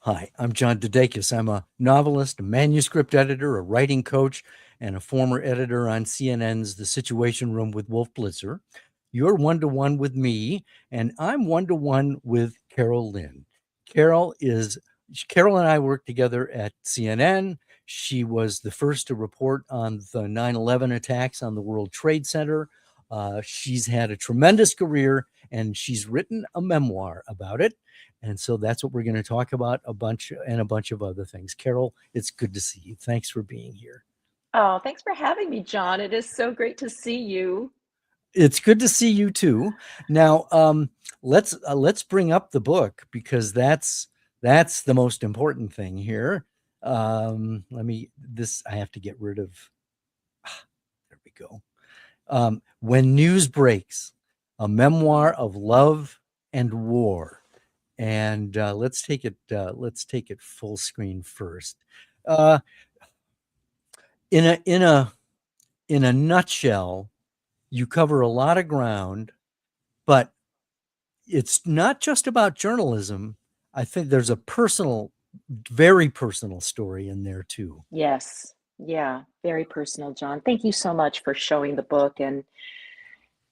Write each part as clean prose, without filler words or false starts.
Hi, I'm John DeDakis. I'm a novelist, a manuscript editor, a writing coach, and a former editor on CNN's The Situation Room with Wolf Blitzer. You're one to one with me, and I'm one to one with Carol Lin. Carol is Carol and I worked together at CNN. She was the first to report on the 9/11 attacks on the World Trade Center. She's had a tremendous career, and she's written a memoir about it. And so that's what we're going to talk about a bunch of other things. Carol, it's good to see you. Thanks for being here. Oh, thanks for having me, John. It is so great to see you. It's good to see you too. Now, let's bring up the book because that's the most important thing here. Let me this I have to get rid of. There we go. When News Breaks, a memoir of love and war. And let's take it full screen first. Uh, in a nutshell, you cover a lot of ground, but it's not just about journalism. I think there's a personal, very personal story in there too. Yes. Yeah, very personal, John. Thank you so much for showing the book. And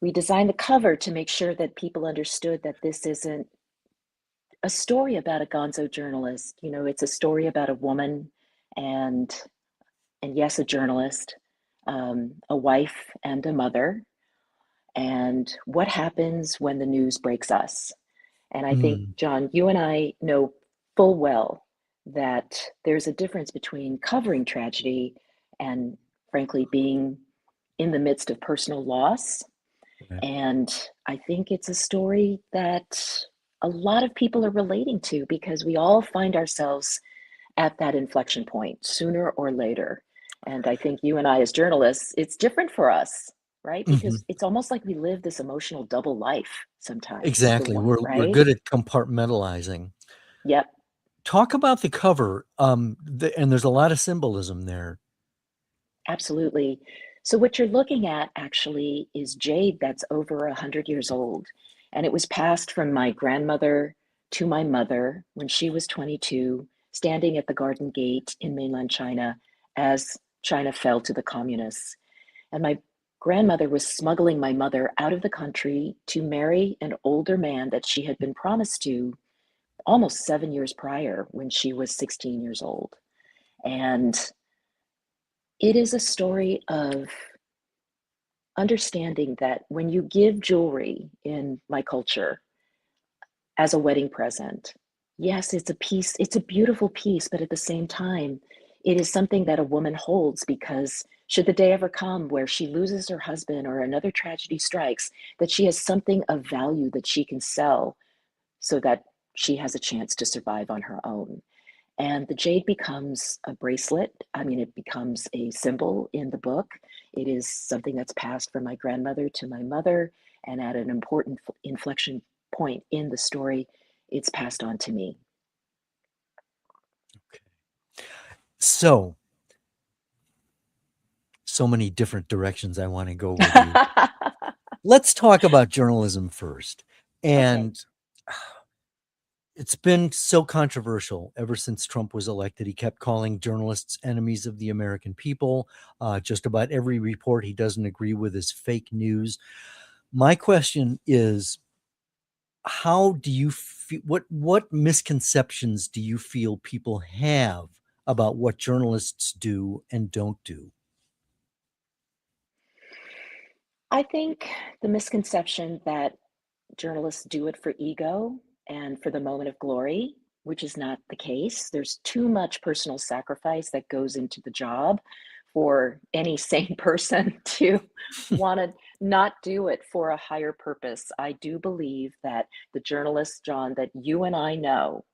we designed the cover to make sure that people understood that this isn't a story about a gonzo journalist. You know, it's a story about a woman and and yes, a journalist, a wife and a mother, and what happens when the news breaks us. And I think, Mm, John, you and I know full well that there's a difference between covering tragedy and, frankly, being in the midst of personal loss. right. And I think it's a story that a lot of people are relating to because we all find ourselves at that inflection point sooner or later. And I think you and I, as journalists, it's different for us, right? Mhm. Because it's almost like we live this emotional double life sometimes, Exactly. We're right? good at compartmentalizing. Yep. Talk about the cover. And there's a lot of symbolism there. Absolutely. So what you're looking at actually is jade that's over 100 years old. And it was passed from my grandmother to my mother when she was 22, standing at the Garden Gate in mainland China as China fell to the communists. And my grandmother was smuggling my mother out of the country to marry an older man that she had been promised to almost 7 years prior when she was 16 years old. And it is a story of understanding that when you give jewelry in my culture as a wedding present, yes, it's a piece, it's a beautiful piece, but at the same time, it is something that a woman holds because should the day ever come where she loses her husband or another tragedy strikes, that she has something of value that she can sell so that she has a chance to survive on her own. And the jade becomes a bracelet. I mean, it becomes a symbol in the book. It is something that's passed from my grandmother to my mother. And at an important inflection point in the story, it's passed on to me. So, so many different directions I want to go with you. Let's talk about journalism first. Okay. And it's been so controversial ever since Trump was elected. He kept calling journalists enemies of the American people. Just about every report he doesn't agree with is fake news. My question is, how do you feel? What misconceptions do you feel people have about what journalists do and don't do? I think the misconception that journalists do it for ego and for the moment of glory, which is not the case. There's too much personal sacrifice that goes into the job for any sane person to want to not do it for a higher purpose. I do believe that the journalists, John, that you and I know,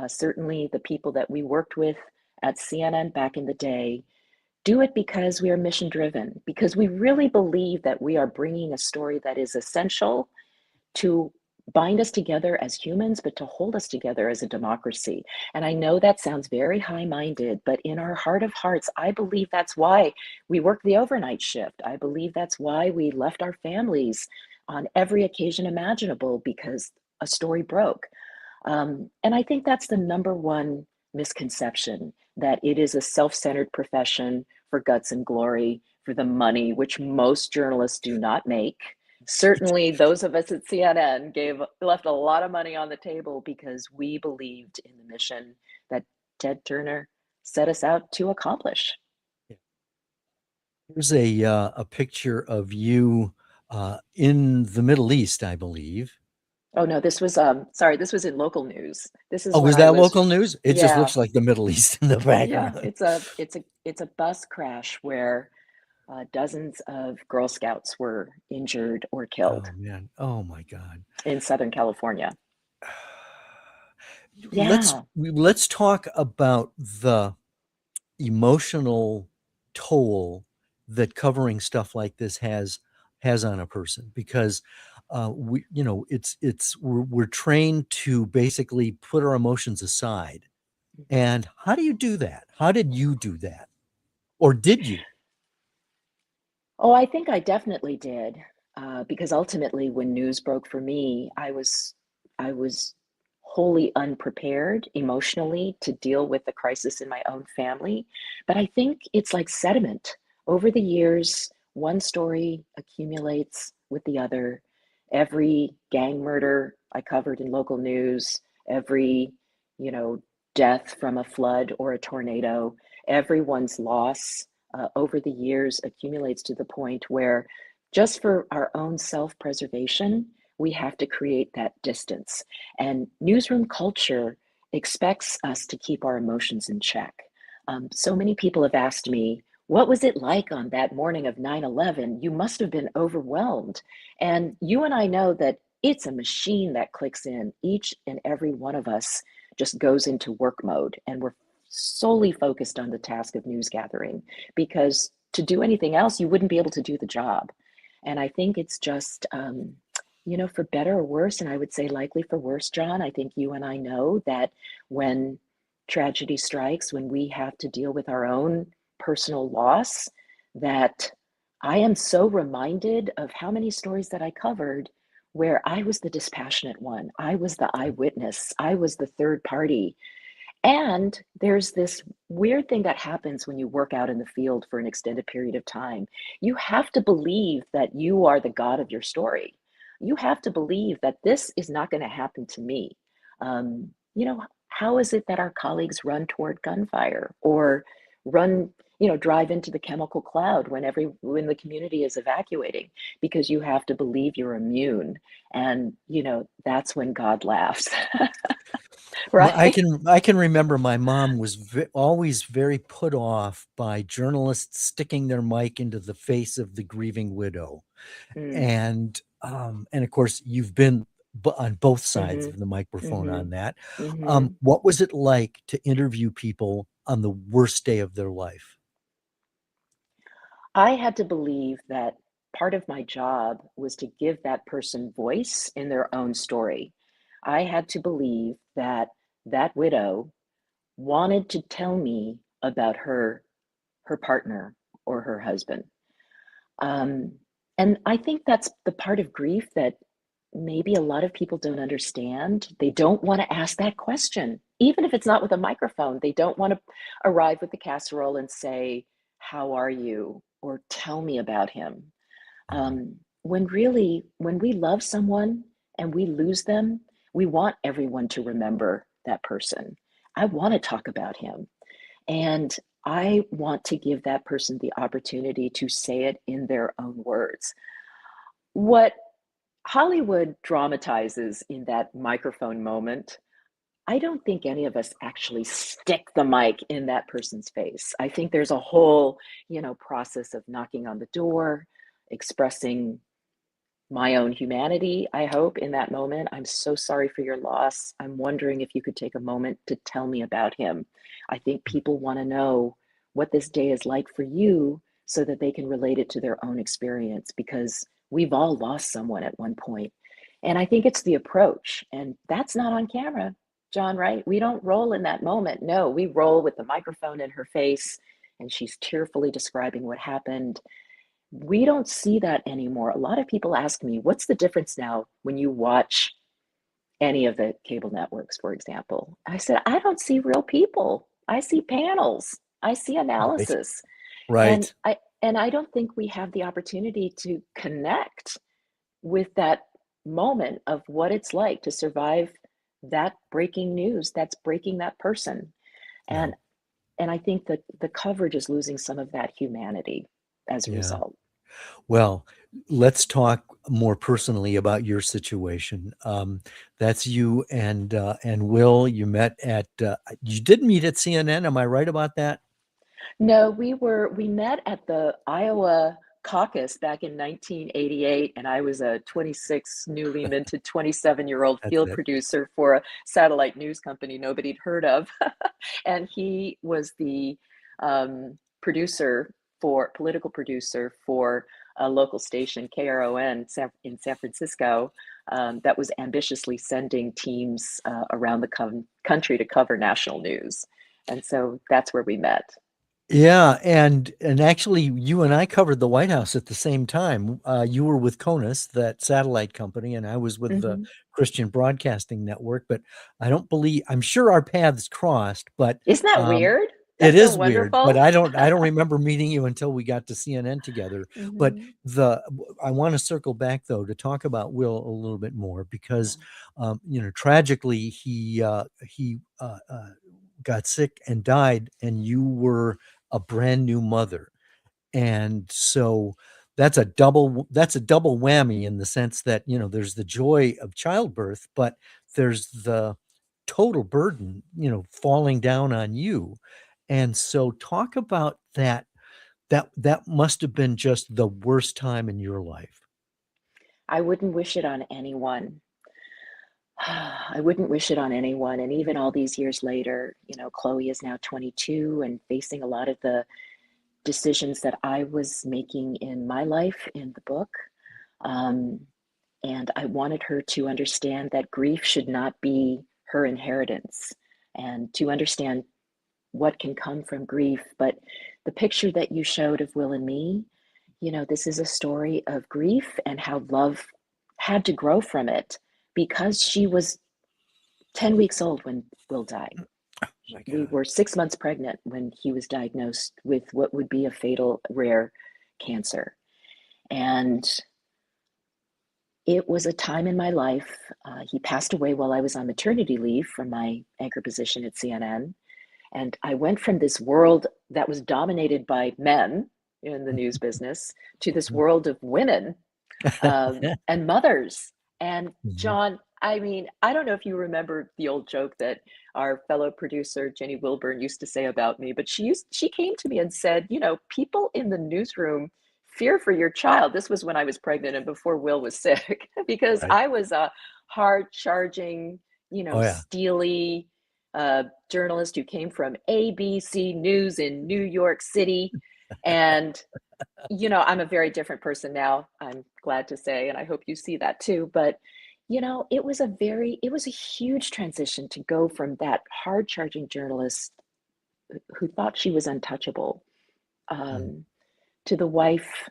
certainly the people that we worked with at CNN back in the day, do it because we are mission driven, because we really believe that we are bringing a story that is essential to bind us together as humans, but to hold us together as a democracy. And I know that sounds very high minded, but in our heart of hearts, I believe that's why we worked the overnight shift. I believe that's why we left our families on every occasion imaginable because a story broke. And I think that's the number one misconception that it is a self-centered profession for guts and glory, for the money, which most journalists do not make. Certainly, those of us at CNN left a lot of money on the table because we believed in the mission that Ted Turner set us out to accomplish. Here's a picture of you in the Middle East, I believe. Oh no, this was in local news. This is Oh, when was I that was, local news? It just yeah, looks like the Middle East in the yeah, background. it's a bus crash where dozens of Girl Scouts were injured or killed Oh man. Oh my God. in Southern California. Let's Yeah. let's talk about the emotional toll that covering stuff like this has on a person, because we it's we're trained to basically put our emotions aside. And how do you do that? How did you do that? Or did you? Oh, I think I definitely did, because ultimately, when news broke for me, I was wholly unprepared emotionally to deal with the crisis in my own family. But I think it's like sediment. Over the years, one story accumulates with the other. Every gang murder I covered in local news, every, you know, death from a flood or a tornado, everyone's loss over the years accumulates to the point where, just for our own self preservation, we have to create that distance. And newsroom culture expects us to keep our emotions in check. So many people have asked me, what was it like on that morning of 9/11? You must have been overwhelmed. And you and I know that it's a machine that clicks in. Each and every one of us just goes into work mode, and we're solely focused on the task of news gathering, because to do anything else, you wouldn't be able to do the job. And I think it's just, for better or worse, and I would say likely for worse, John, I think you and I know that when tragedy strikes, when we have to deal with our own personal loss, that I am so reminded of how many stories that I covered where I was the dispassionate one. I was the eyewitness. I was the third party. And there's this weird thing that happens when you work out in the field for an extended period of time. You have to believe that you are the God of your story. You have to believe that this is not going to happen to me. How is it that our colleagues run toward gunfire or run, drive into the chemical cloud when the community is evacuating? Because you have to believe you're immune. And, that's when God laughs, right? I can remember my mom was always very put off by journalists sticking their mic into the face of the grieving widow. Mm, And of course you've been on both sides mhm, of the microphone mhm, on that. mhm. What was it like to interview people on the worst day of their life? I had to believe that part of my job was to give that person voice in their own story. I had to believe that that widow wanted to tell me about her partner or her husband. Um, and I think that's the part of grief that maybe a lot of people don't understand. They don't want to ask that question, even if it's not with a microphone. They don't want to arrive with the casserole and say, "How are you?" or "Tell me about him." Mhm. When really, when we love someone and we lose them, we want everyone to remember that person. I want to talk about him. And I want to give that person the opportunity to say it in their own words. What Hollywood dramatizes in that microphone moment, I don't think any of us actually stick the mic in that person's face. I think there's a whole, process of knocking on the door, expressing my own humanity, I hope, in that moment. I'm so sorry for your loss. I'm wondering if you could take a moment to tell me about him. I think people want to know what this day is like for you so that they can relate it to their own experience, because we've all lost someone at one point. And I think it's the approach, and that's not on camera, John, right? We don't roll in that moment. No, we roll with the microphone in her face and she's tearfully describing what happened. We don't see that anymore. A lot of people ask me, what's the difference now when you watch any of the cable networks, for example. I said, I don't see real people. I see panels. I see Right. analysis. And Right. I don't think we have the opportunity to connect with that moment of what it's like to survive that breaking news that's breaking that person. Yeah. And I think that the coverage is losing some of that humanity as a Yeah. result. Well, let's talk more personally about your situation. That's you and Will. You met at you did meet at CNN. Am I right about that? No, we met at the Iowa caucus back in 1988, and I was a 26, newly minted 27-year-old That's field it. producer for a satellite news company nobody'd heard of. And he was the producer for political producer for a local station, KRON, in San Francisco, that was ambitiously sending teams around the country to cover national news. And so that's where we met. Yeah, and actually, you and I covered the White House at the same time. You were with CONUS, that satellite company, and I was with the Mhm. Christian Broadcasting Network. But I'm sure our paths crossed. But Isn't that um, weird? it That's so is weird. But wonderful. I don't remember meeting you until we got to CNN together. But Mhm. the I want to circle back though to talk about Will a little bit more because, tragically he got sick and died, and you were a brand new mother. And so that's a double whammy in the sense that, there's the joy of childbirth, but there's the total burden, falling down on you. And so talk about that. That must have been just the worst time in your life. I wouldn't wish it on anyone. I wouldn't wish it on anyone. And even all these years later, Chloe is now 22 and facing a lot of the decisions that I was making in my life in the book. Um, and I wanted her to understand that grief should not be her inheritance and to understand what can come from grief. But the picture that you showed of Will and me, this is a story of grief and how love had to grow from it because she was 10 weeks old when Will died. Oh my We God. were 6 months pregnant when he was diagnosed with what would be a fatal rare cancer. And it was a time in my life. He passed away while I was on maternity leave from my anchor position at CNN. And I went from this world that was dominated by men in the news business to this world of women and mothers. And Mhm. John, I mean, I don't know if you remember the old joke that our fellow producer Jenny Wilburn used to say about me, but she came to me and said, people in the newsroom fear for your child. This was when I was pregnant and before Will was sick, because Right. I was a hard charging, Oh yeah. steely journalist who came from ABC News in New York City. And I'm a very different person now, I'm glad to say, and I hope you see that too. But, it was a huge transition to go from that hard charging journalist who thought she was untouchable Mm. um, to the wife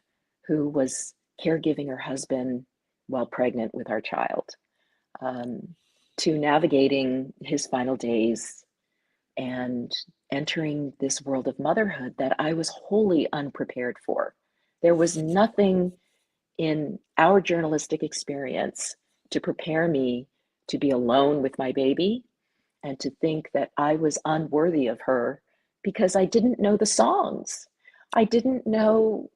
who was caregiving her husband while pregnant with our child, um, to navigating his final days and entering this world of motherhood that I was wholly unprepared for. There was nothing in our journalistic experience to prepare me to be alone with my baby and to think that I was unworthy of her because I didn't know the songs. I didn't know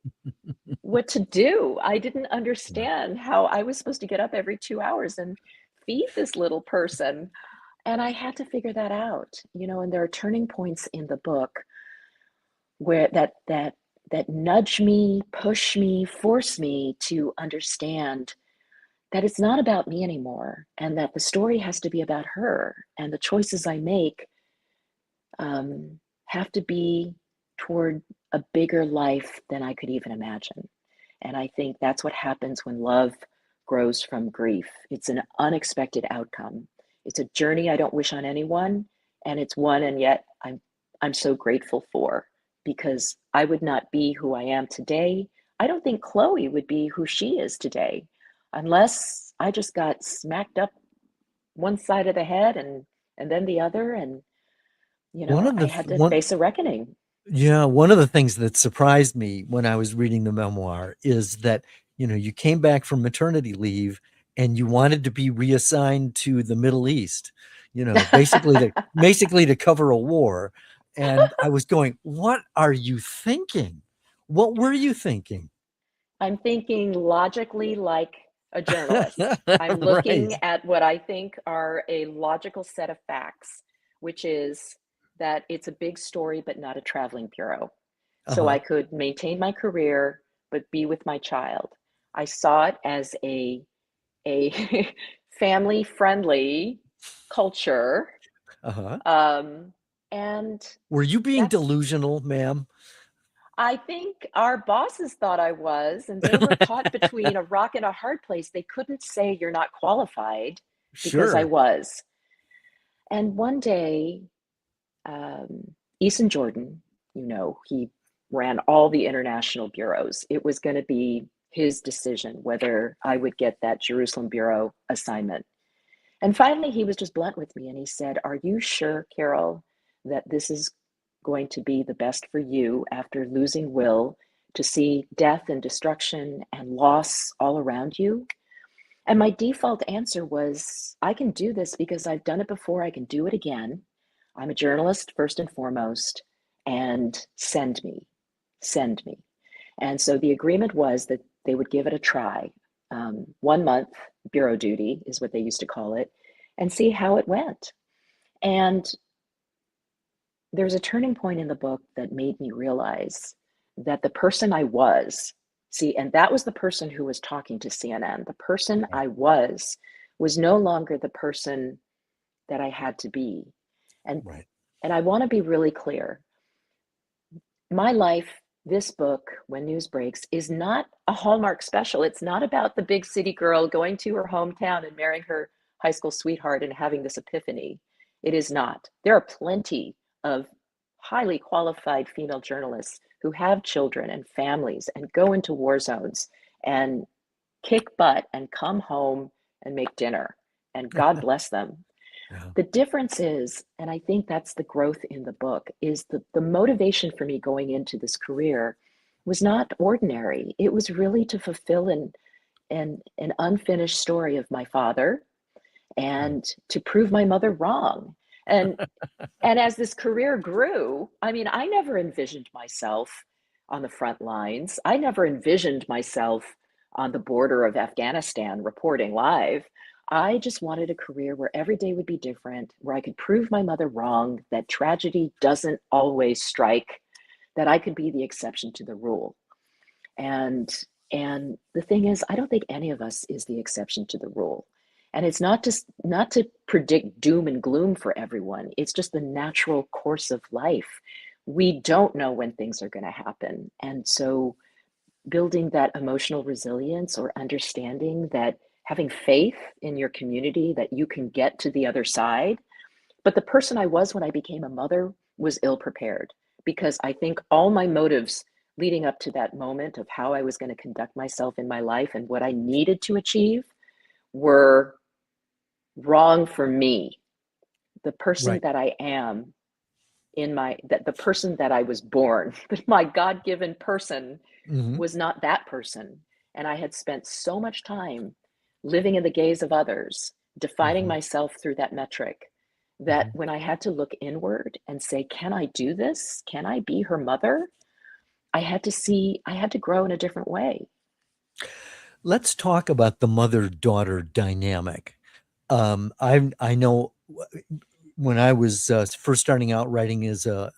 what to do. I didn't Yeah. understand how I was supposed to get up every 2 hours and feed this little person. And I had to figure that out, and there are turning points in the book where that nudge me, push me, force me to understand that it's not about me anymore and that the story has to be about her and the choices I make have to be toward a bigger life than I could even imagine. And I think that's what happens when love grows from grief. It's an unexpected outcome. It's a journey I don't wish on anyone, and it's one and yet I'm so grateful for because I would not be who I am today. I don't think Chloe would be who she is today unless I just got smacked up one side of the head and then the other, and One of I the had to one face a reckoning. Yeah, one of the things that surprised me when I was reading the memoir is that, you came back from maternity leave and you wanted to be reassigned to the Middle East, basically to cover a war. And I was going, what are you thinking? What were you thinking? I'm thinking logically like a journalist. I'm Right. looking at what I think are a logical set of facts, which is that it's a big story, but not a traveling bureau. So I Uh-huh. could maintain my career, but be with my child. I saw it as a family friendly culture. Uh-huh. Um, and Were you being that's delusional, ma'am? I think our bosses thought I was, and they were caught between a rock and a hard place. They couldn't say you're not qualified because I Sure. was. And one day, Eason Jordan, he ran all the international bureaus. It was going to be his decision whether I would get that Jerusalem bureau assignment. And finally, he was just blunt with me and he said, "Are you sure, Carol, that this is going to be the best for you after losing Will to see death and destruction and loss all around you?" And my default answer was, I can do this because I've done it before. I can do it again. I'm a journalist first and foremost, and send me, send me. And so the agreement was that they would give it a try. 1 month bureau duty is what they used to call it, and see how it went. And there's a turning point in the book that made me realize that the person I was, see, and that was the person who was talking to CNN. The person Right. I was no longer the person that I had to be. And Right. and I want to be really clear. My life, this book, When News Breaks, is not a Hallmark special. It's not about the big city girl going to her hometown and marrying her high school sweetheart and having this epiphany. It is not. There are plenty of highly qualified female journalists who have children and families and go into war zones and kick butt and come home and make dinner. And God bless them. Yeah. The difference is, and I think that's the growth in the book, is the motivation for me going into this career was not ordinary. It was really to fulfill an unfinished story of my father Right. and to prove my mother wrong. And and as this career grew, I mean, I never envisioned myself on the front lines. I never envisioned myself on the border of Afghanistan reporting live. I just wanted a career where every day would be different, where I could prove my mother wrong, that tragedy doesn't always strike, that I could be the exception to the rule. And and the thing is, I don't think any of us is the exception to the rule. And it's not to predict doom and gloom for everyone. It's just the natural course of life. We don't know when things are going to happen. And so building that emotional resilience or understanding that having faith in your community that you can get to the other side. But the person I was when I became a mother was ill prepared because I think all my motives leading up to that moment of how I was going to conduct myself in my life and what I needed to achieve were wrong for me. The person Right. that I am that the person that I was born, my God-given person Hmm. was not that person. And I had spent so much time living in the gaze of others, defining Hmm. myself through that metric, that Hmm. when I had to look inward and say, can I do this? Can I be her mother? I had to grow in a different way. Let's talk about the mother-daughter dynamic. I know when I was first starting out writing as a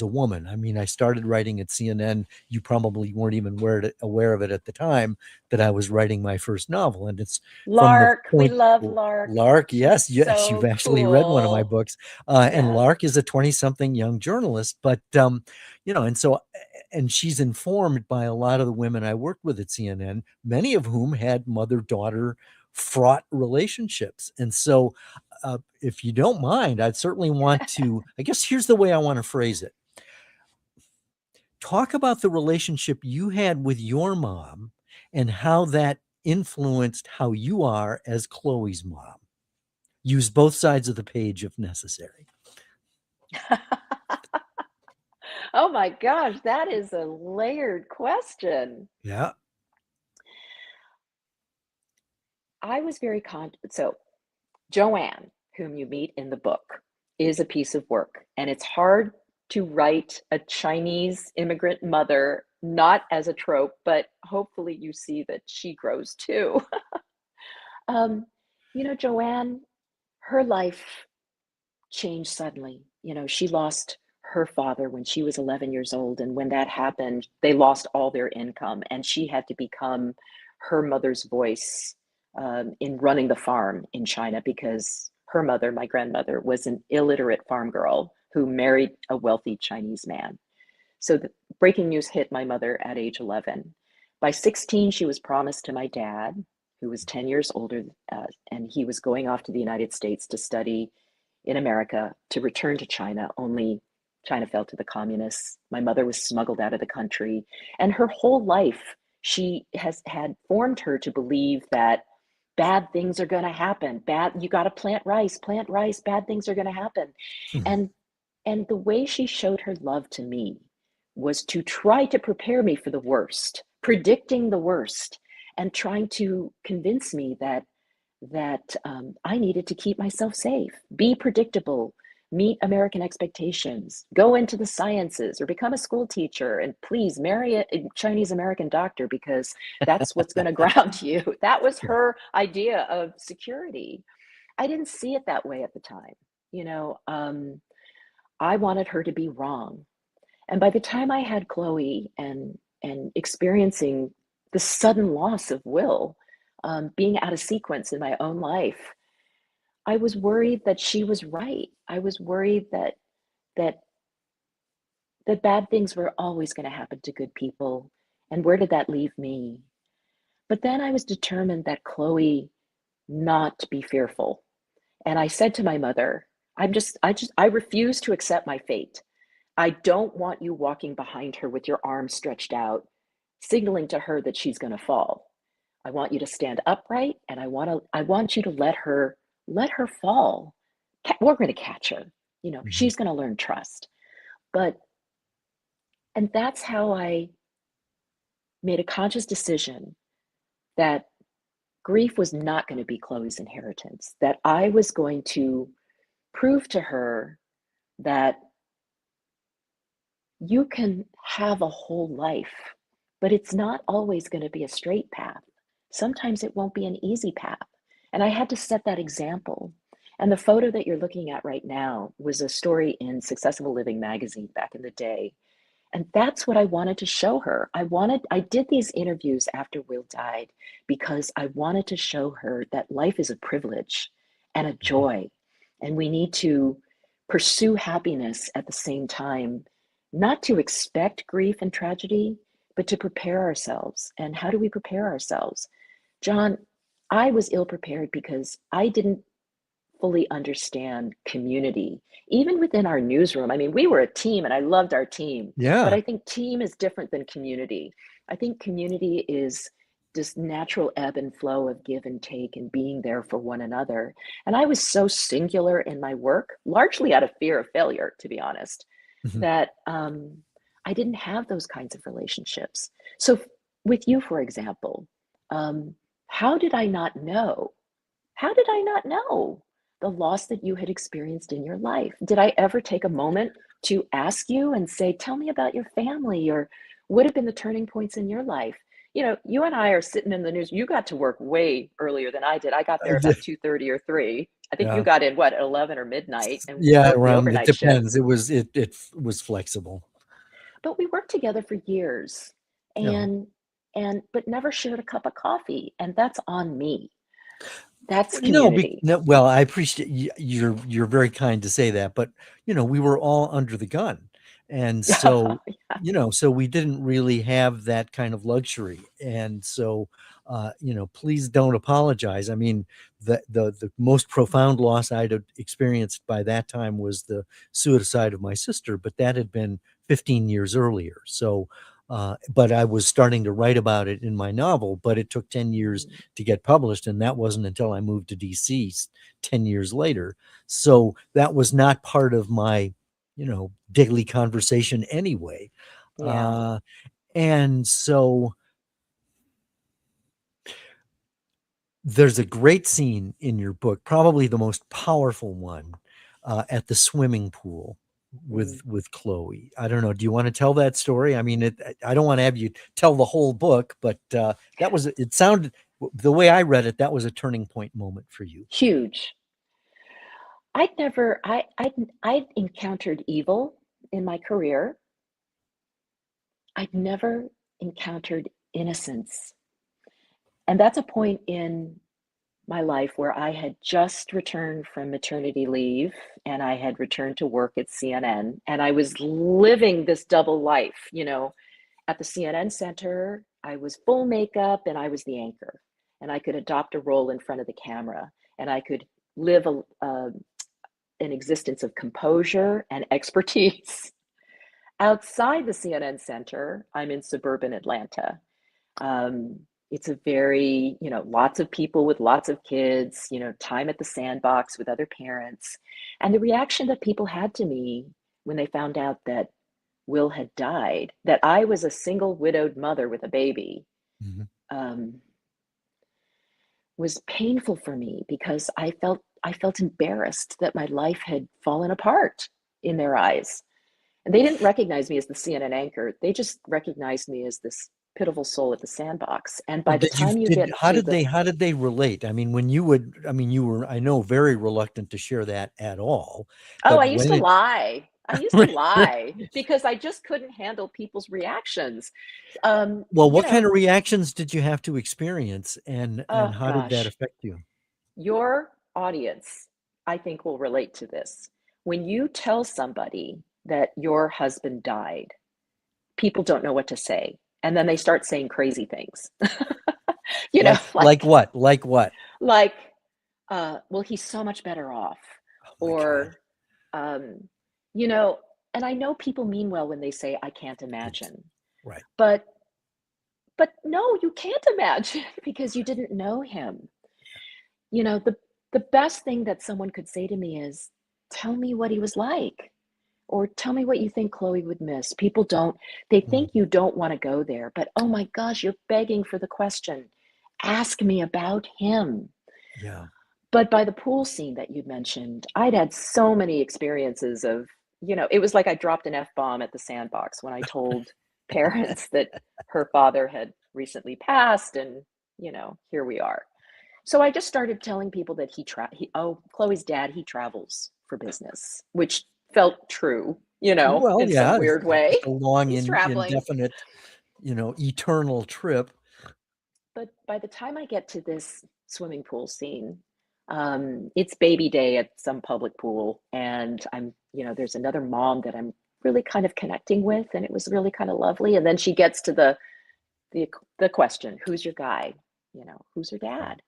woman. I mean, I started writing at CNN. You probably weren't even aware of it at the time that I was writing my first novel, and it's from the Lark, we point. love Lark. Lark, She's yes, you've so actually read one of my cool. books, and Yeah. Lark is a 20-something young journalist, but and so and she's informed by a lot of the women I worked with at CNN, many of whom had mother-daughter fraught relationships. And so, if you don't mind, I'd certainly want to. I guess here's the way I want to phrase it: talk about the relationship you had with your mom and how that influenced how you are as Chloe's mom. use both sides of the page if necessary. Oh my gosh, that is a layered question. Yeah. I was very so Joanne, whom you meet in the book, is a piece of work, and it's hard to write a Chinese immigrant mother not as a trope, but hopefully you see that she grows too. um, Joanne, her life changed suddenly. She lost her father when she was 11 years old. And when that happened, they lost all their income. And she had to become her mother's voice in running the farm in China because her mother, my grandmother, was an illiterate farm girl who married a wealthy Chinese man. So the breaking news hit my mother at age 11. By 16, she was promised to my dad, who was 10 years older, and he was going off to the United States to study in America to return to China, only China fell to the communists. My mother was smuggled out of the country. And her whole life, she has had formed her to believe that bad things are going to happen. You got to plant rice, bad things are going to happen. Mhm. And the way she showed her love to me was to try to prepare me for the worst, predicting the worst, and trying to convince me that I needed to keep myself safe, be predictable, meet American expectations, go into the sciences or become a school teacher, and please marry a Chinese American doctor because that's what's going to ground you. That was Yeah. her idea of security. I didn't see it that way at the time. You know, I wanted her to be wrong. And by the time I had Chloe and experiencing the sudden loss of Will, being out of sequence in my own life, I was worried that she was right. I was worried that that bad things were always going to happen to good people. And where did that leave me? But then I was determined that Chloe not be fearful. And I said to my mother, I refuse to accept my fate. I don't want you walking behind her with your arms stretched out, signaling to her that she's going to fall. I want you to stand upright and I want you to let her fall. We're going to catch her. Mhm. She's going to learn trust. But and that's how I made a conscious decision that grief was not going to be Chloe's inheritance, that I was going to prove to her that you can have a whole life, but it's not always going to be a straight path. Sometimes it won't be an easy path. And I had to set that example. And the photo that you're looking at right now was a story in Successful Living magazine back in the day. And that's what I wanted to show her. I did these interviews after Will died because I wanted to show her that life is a privilege and a Mhm. joy. And we need to pursue happiness at the same time, not to expect grief and tragedy, but to prepare ourselves. And how do we prepare ourselves? John, I was ill prepared because I didn't fully understand community. Even within our newsroom, I mean, we were a team and I loved our team, but Yeah. I think team is different than community. I think community is this natural ebb and flow of give and take and being there for one another. And I was so singular in my work, largely out of fear of failure, to be honest, Mhm. that I didn't have those kinds of relationships. So, with you, for example, um, how did I not know? How did I not know the loss that you had experienced in your life? Did I ever take a moment to ask you and say, tell me about your family, or what have been the turning points in your life? You and I are sitting in the news. You got to work way earlier than I did. I got I there about did. 2:30 or 3. I think you Yeah. got in what, 11 or midnight and Yeah, worked the around it overnight shift. depends. It was flexible. But we worked together for years Yeah. and but never shared a cup of coffee. And that's on me. That's No, community. no, well, I appreciate you're very kind to say that, but we were all under the gun. And so, so we didn't really have that kind of luxury. And so, please don't apologize. I mean, the most profound loss I'd have experienced by that time was the suicide of my sister, but that had been 15 years earlier. So, but I was starting to write about it in my novel, but it took 10 years Mm. to get published. And that wasn't until I moved to DC 10 years later. So that was not part of my, daily conversation anyway. Yeah. And so there's a great scene in your book, probably the most powerful one, at the swimming pool Mm. with Chloe. I don't know. Do you want to tell that story? I mean, I don't want to have you tell the whole book, but it sounded, the way I read it, that was a turning point moment for you. Huge. I'd encountered evil in my career. I'd never encountered innocence. And that's a point in my life where I had just returned from maternity leave and I had returned to work at CNN and I was living this double life, at the CNN center, I was full makeup and I was the anchor and I could adopt a role in front of the camera and I could live an existence of composure and expertise. Outside the CNN center, I'm in suburban Atlanta. Um, it's a very, lots of people with lots of kids, time at the sandbox with other parents. And the reaction that people had to me when they found out that Will had died, that I was a single widowed mother with a baby, Mhm. um, was painful for me because I felt embarrassed that my life had fallen apart in their eyes. And they didn't recognize me as the CNN anchor. They just recognized me as this pitiful soul at the sandbox. And Well, by the time you get how to did the they relate? I mean, you were, I know, very reluctant to share that at all, Oh, but I used when to it, lie. I used to lie because I just couldn't handle people's reactions. Um, well, you what kind know, of reactions did you have to experience, and oh how did that gosh, affect you? your audience, I think, will relate to this. When you tell somebody that your husband died, people don't know what to say. And then they start saying crazy things. you know, Like like what? Like what? like well, he's so much better off. Oh my God. Or um, you know, and I know people mean well when they say I can't Yes. imagine. Right. But no, you can't imagine because you didn't know him. The best thing that someone could say to me is, "Tell me what he was like." Or tell me what you think Chloe would miss. People don't, they think Mhm. you don't want to go there, but oh my gosh, you're begging for the question. Ask me about him. Yeah. But by the pool scene that you mentioned, I'd had so many experiences of, it was like I dropped an F bomb at the sandbox when I told parents that her father had recently passed, and, here we are. So I just started telling people that Chloe's dad, he travels for business, which felt true, Well, in some yeah, it's weird not way. just a long, He's traveling. indefinite, eternal trip. But by the time I get to this swimming pool scene, it's baby day at some public pool, and there's another mom that I'm really kind of connecting with, and it was really kind of lovely. And then she gets to the the question, "Who's your guy? Who's your dad?"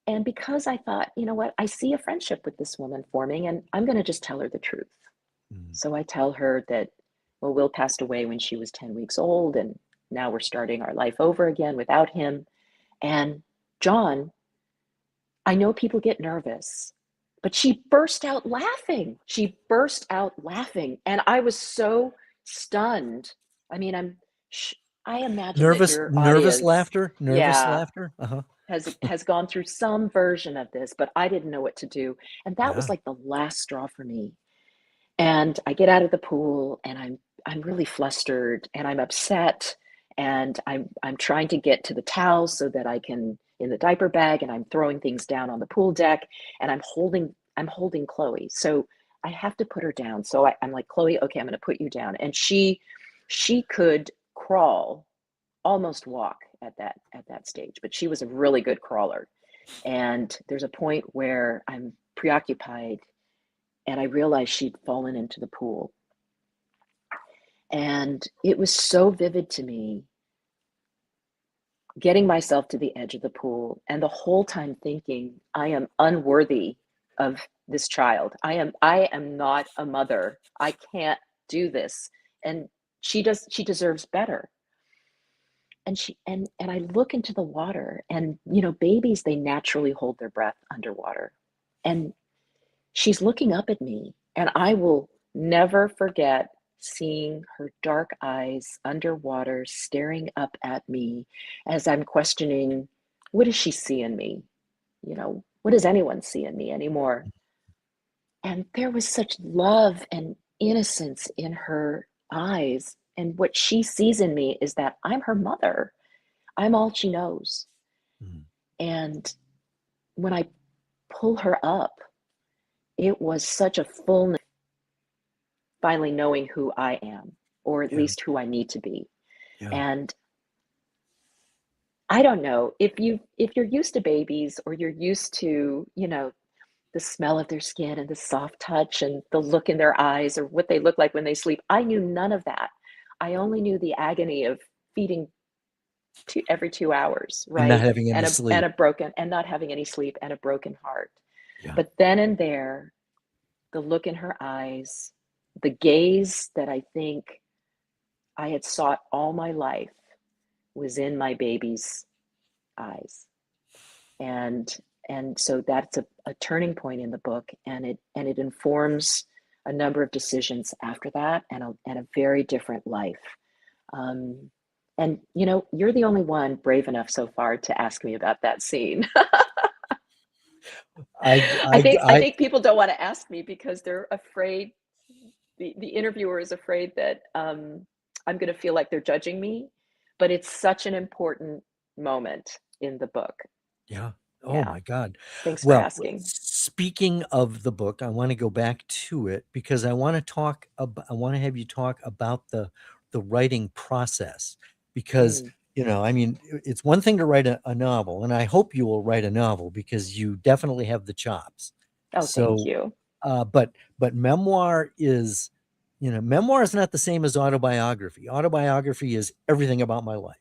And because I thought, you know what, I see a friendship with this woman forming, and I'm going to just tell her the truth. Mm. So I tell her that, well, Will passed away when she was 10 weeks old, and now we're starting our life over again without him. And John, I know people get nervous, but she burst out laughing. She burst out laughing. And I was so stunned. I mean, I imagine that your Nervous audience, laughter? Nervous yeah, laughter? Uh-huh. has gone through some version of this, but I didn't know what to do. And that was Yeah. like the last straw for me. And I get out of the pool and I'm really flustered and I'm upset and I'm trying to get to the towels so that I can in the diaper bag, and I'm throwing things down on the pool deck, and I'm holding Chloe. So I have to put her down. So I'm like, Chloe, okay, I'm going to put you down. And she could crawl, almost walk at that stage, but she was a really good crawler. And there's a point where I'm preoccupied and I realized she'd fallen into the pool. And it was so vivid to me, getting myself to the edge of the pool and the whole time thinking, I am unworthy of this child. I am not a mother. I can't do this. And she deserves better. And I look into the water, and you know, babies, they naturally hold their breath underwater. And she's looking up at me, and I will never forget seeing her dark eyes underwater staring up at me as I'm questioning, what does she see in me? You know, what does anyone see in me anymore? And there was such love and innocence in her eyes. And what she sees in me is that I'm her mother. I'm all she knows. Mhm. And when I pull her up, it was such a fullness, finally knowing who I am, or at Yeah. least who I need to be. Yeah. And I don't know if you're used to babies, or you're used to, you know, the smell of their skin and the soft touch and the look in their eyes, or what they look like when they sleep. I knew none of that. I only knew the agony of feeding every 2 hours, And not right? having any And sleep. a broken, and not having any sleep, and a broken heart. Yeah. But then and there, the look in her eyes, the gaze that I think I had sought all my life, was in my baby's eyes. And so that's a turning point in the book, and it informs a number of decisions after that, and a very different life. Um, and you know, you're the only one brave enough so far to ask me about that scene. I I I think people don't want to ask me because they're afraid. The interviewer is afraid that I'm going to feel like they're judging me, but it's such an important moment in the book. Yeah. Oh Yeah. my God. Thanks for Well, asking. speaking of the book, I want to go back to it because I want to have you talk about the writing process because, Mm. I mean, it's one thing to write a novel, and I hope you will write a novel because you definitely have the chops. Oh, thank So, you. but memoir is not the same as autobiography. Autobiography is everything about my life,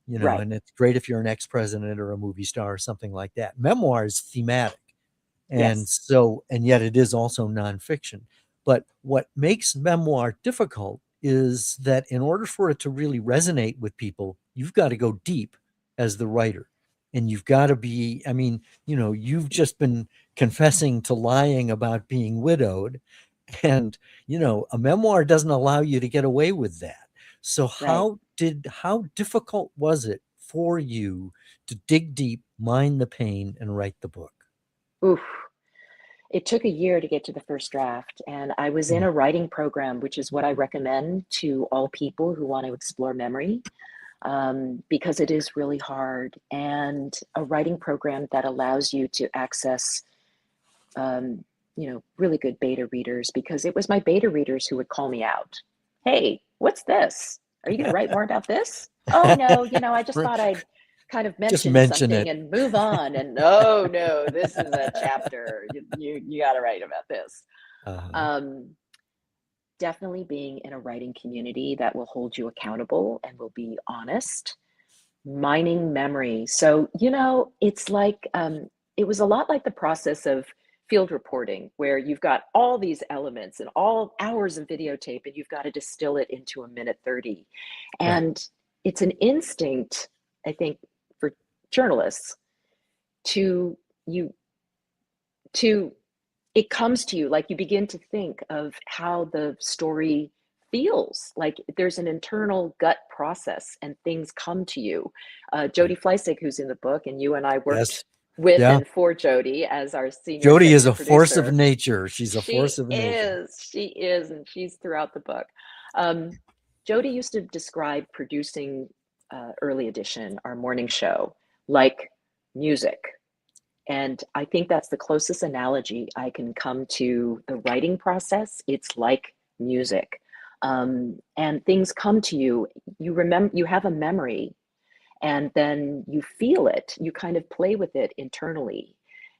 Right. and it's great if you're an ex-president or a movie star or something like that. Memoir is thematic. And Yes. so, and yet it is also nonfiction. But what makes memoir difficult is that in order for it to really resonate with people, you've got to go deep as the writer. And you've got to be, I mean, you've just been confessing to lying about being widowed. And, a memoir doesn't allow you to get away with that. So Right. how difficult was it for you to dig deep, mine the pain, and write the book? Oof. It took a year to get to the first draft, and I was in Mm. a writing program, which is what I recommend to all people who want to explore memory, because it is really hard. And a writing program that allows you to access, um, you know, really good beta readers, because it was my beta readers who would call me out. Hey, what's this? Are you going to write more about this? Oh, no, you know, I just thought I'd kind of Just mention mention something it. and move on. And no, no, this is a chapter. You got to write about this. Uh-huh. Um, Definitely being in a writing community that will hold you accountable and will be honest, mining memory. So, you know, it's like, it was a lot like the process of field reporting, where you've got all these elements and all hours of videotape, and you've got to distill it into a minute 30. Right. And it's an instinct, I think, for journalists to you to it comes to you, like you begin to think of how the story feels, like there's an internal gut process and things come to you. Right. Jody Fleissig, who's in the book, and you and I worked Yes. with Yeah. and for Jody as our senior Jody is executive a force of producer. nature. She's a force She of nature. is, she is, and she's throughout the book. Um, Jody used to describe producing Early Edition, our morning show, like music. And I think that's the closest analogy I can come to the writing process. It's like music. And things come to you. You remember, you have a memory, and then you feel it. You kind of play with it internally,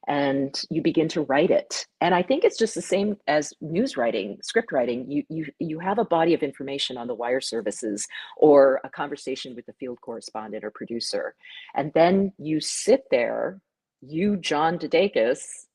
and you begin to write it. And I think it's just the same as news writing, script writing. You have a body of information on the wire services, or a conversation with the field correspondent or producer, and then you sit there, you, John DeDakis,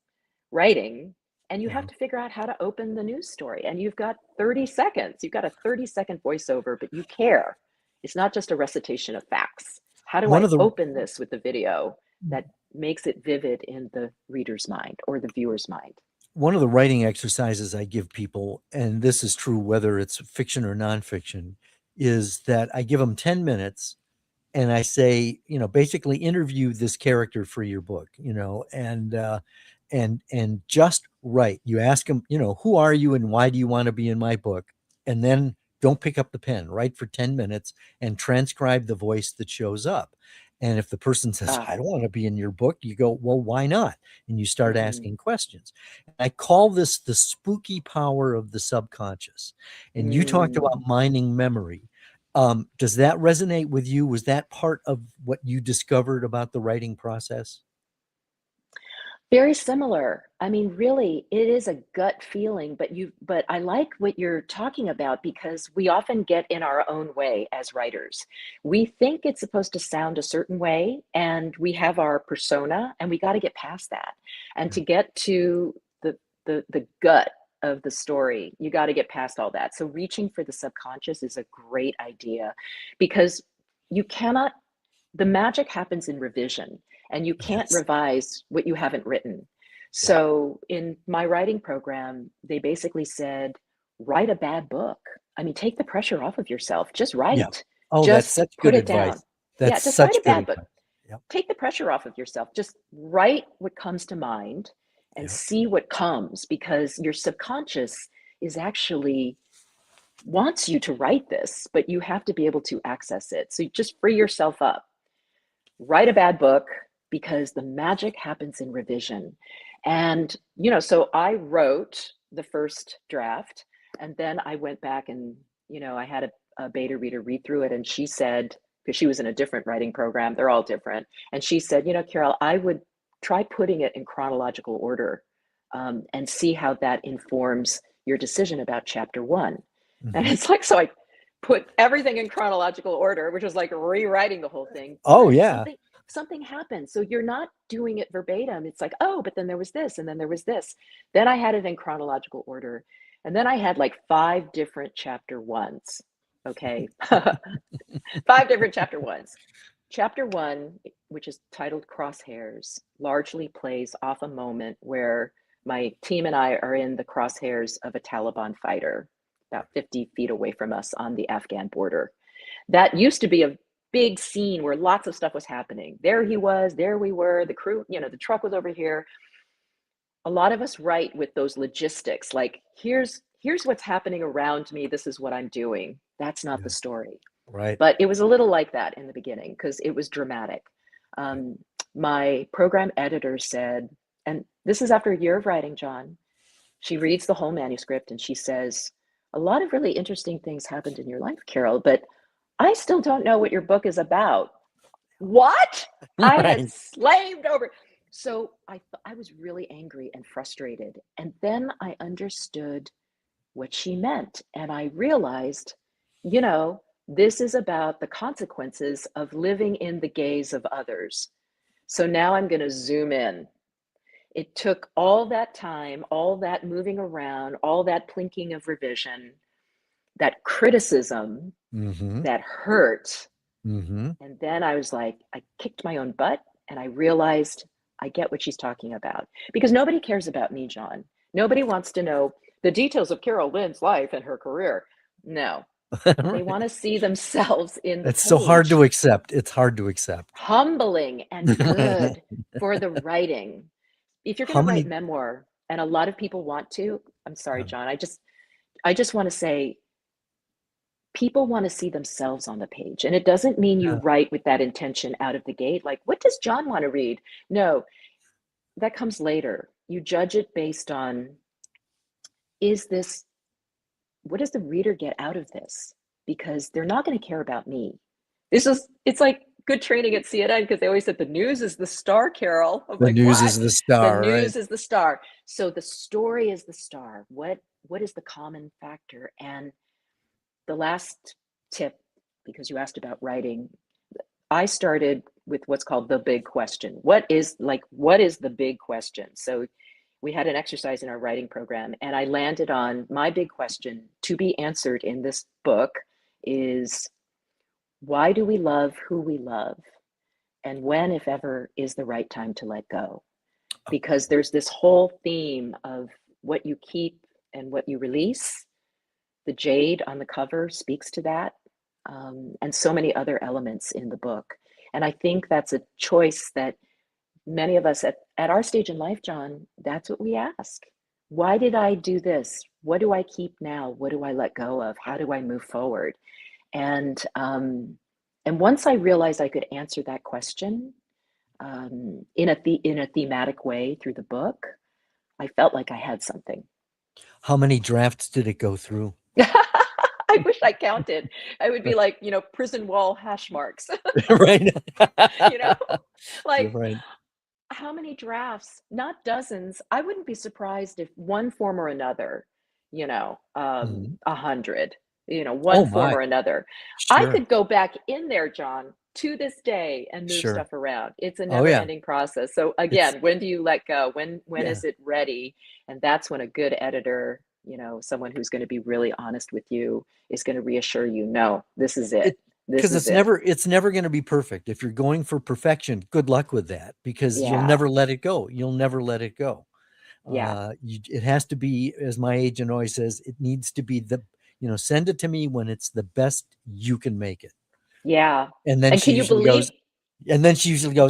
writing, and you Yeah. have to figure out how to open the news story. And you've got 30 seconds. You've got a 30-second voiceover, but you care. It's not just a recitation of facts. How do One I of the open this with the video that makes it vivid in the reader's mind or the viewer's mind? one of the writing exercises I give people, and this is true whether it's fiction or nonfiction, is that I give them 10 minutes and I say, basically interview this character for your book, and just write. You ask them, who are you and why do you want to be in my book? And then don't pick up the pen, write for 10 minutes and transcribe the voice that shows up. And if the person says, Ah, I don't want to be in your book, you go, well, why not? And you start mm, asking questions. I call this the spooky power of the subconscious. And you talked mm. about mining memory. Does that resonate with you? Was that part of what you discovered about the writing process? Very similar. I mean, really, it is a gut feeling, but I like what you're talking about because we often get in our own way as writers. We think it's supposed to sound a certain way, and we have our persona, and we got to get past that. And Yeah. to get to the gut of the story, you got to get past all that. So reaching for the subconscious is a great idea because you cannot the magic happens in revision, and you can't Yes. revise what you haven't written. Yeah. So in my writing program, they basically said, write a bad book. I mean, take the pressure off of yourself. Just Yeah. write. Oh, that's Just such put good it down. advice. Yeah, That's just write such a good bad book. advice. Yep. Take the pressure off of yourself. Just write what comes to mind and Yep. see what comes, because your subconscious is actually wants you to write this, but you have to be able to access it. So you just free yourself up, write a bad book, because the magic happens in revision. And, so I wrote the first draft, and then I went back and, I had a beta reader read through it, and she said, because she was in a different writing program, they're all different. And she said, Carol, I would try putting it in chronological order, and see how that informs your decision about chapter one. And Mhm. it's like, so I put everything in chronological order, which was like rewriting the whole thing, Oh, but yeah. something happened. So you're not doing it verbatim. It's like, oh, but then there was this, and then there was this. Then I had it in chronological order. And then I had like 5 different chapter ones. Okay. 5 different chapter ones. Chapter one, which is titled Crosshairs, largely plays off a moment where my team and I are in the crosshairs of a Taliban fighter about 50 feet away from us on the Afghan border. That used to be a big scene where lots of stuff was happening. There he was, there we were, the crew, the truck was over here. A lot of us write with those logistics, like here's what's happening around me, this is what I'm doing. That's not Yeah. the story. Right. But it was a little like that in the beginning because it was dramatic. Yeah. Um, my program editor said, and this is after a year of writing, John, she reads the whole manuscript and she says, a lot of really interesting things happened in your life, Carol, but I still don't know what your book is about. What? I had Right. slaved over. So I was really angry and frustrated. And then I understood what she meant. And I realized, you know, this is about the consequences of living in the gaze of others. So now I'm going to zoom in. It took all that time, all that moving around, all that plinking of revision, that criticism Mm-hmm. that hurt. Mm-hmm. And then I was like, I kicked my own butt and I realized I get what she's talking about. Because nobody cares about me, John. Nobody wants to know the details of Carol Lynn's life and her career. No, they Right. want to see themselves in the It's so hard page. to accept. It's hard to accept. Humbling and good for the writing. If you're going How to write many? memoir, and a lot of people want to, I'm sorry, Yeah. John, I just want to say people want to see themselves on the page. And it doesn't mean you Yeah. write with that intention out of the gate. Like, what does John want to read? No, that comes later. You judge it based on, is this, what does the reader get out of this? Because they're not going to care about me. It's like good training at CNN because they always said the news is the star, Carol. I'm The like, news what? is the The star, right? news is the star. So the story is the star. What is the common factor? And the last tip, because you asked about writing, I started with what's called the big question. What is the big question? So we had an exercise in our writing program, and I landed on my big question to be answered in this book is, why do we love who we love? And when, if ever, is the right time to let go? Because there's this whole theme of what you keep and what you release. The jade on the cover speaks to that, and so many other elements in the book. And I think that's a choice that many of us at our stage in life, John, that's what we ask. Why did I do this? What do I keep now? What do I let go of? How do I move forward? And once I realized I could answer that question in a thematic way through the book, I felt like I had something. How many drafts did it go through? I wish I counted. I would be like, prison wall hash marks, Right. you know, You're like right. how many drafts? Not dozens. I wouldn't be surprised if one form or another, Mhm. 100, Oh one form my. or another. I Sure. could go back in there, John, to this day and move Sure. stuff around. It's a Oh yeah. never-ending process. So It's again, when do you let go? When yeah. is it ready? And that's when a good editor, someone who's going to be really honest with you, is going to reassure you, no, this is it. It This because is it. it's never gonna be perfect. If you're going for perfection, good luck with that because you'll Yeah. never let it go. You'll never let it go. Yeah. It has to be, as my agent always says, it needs to be send it to me when it's the best you can make it. Yeah. And then And she can you usually goes,